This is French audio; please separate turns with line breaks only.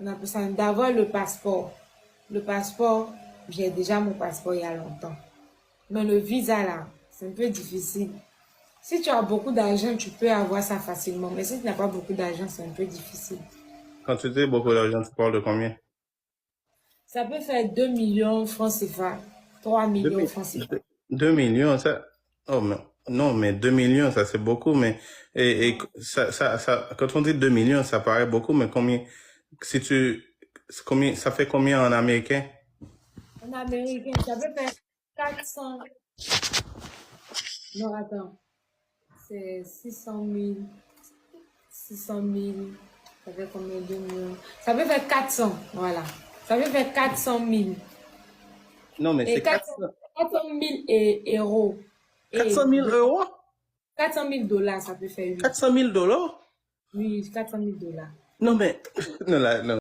on appelle ça, d'avoir le passeport. Le passeport, j'ai déjà mon passeport il y a longtemps. Mais le visa là, c'est un peu difficile. Si tu as beaucoup d'argent, tu peux avoir ça facilement. Mais si tu n'as pas beaucoup d'argent, c'est un peu difficile.
Quand tu dis beaucoup d'argent, tu parles de combien?
Ça peut faire 2 millions francs CFA, 3
2,
millions francs CFA.
2 millions, ça. Oh, mais, non, mais 2 millions, ça c'est beaucoup, mais, et quand on dit 2 millions, ça paraît beaucoup, mais combien, si tu, ça fait combien en américain?
En américain, ça peut faire 400. Non, attends. C'est 600 000. 600 000. Ça fait combien de millions? Ça peut faire 400. Voilà. Ça peut faire 400 000.
Non, mais
Et
c'est
400 000 euros. Et
400 000 euros?
400 000 dollars, ça peut faire 8.
400 000 dollars?
Oui, 400 000 dollars.
Non, mais, non, là, non.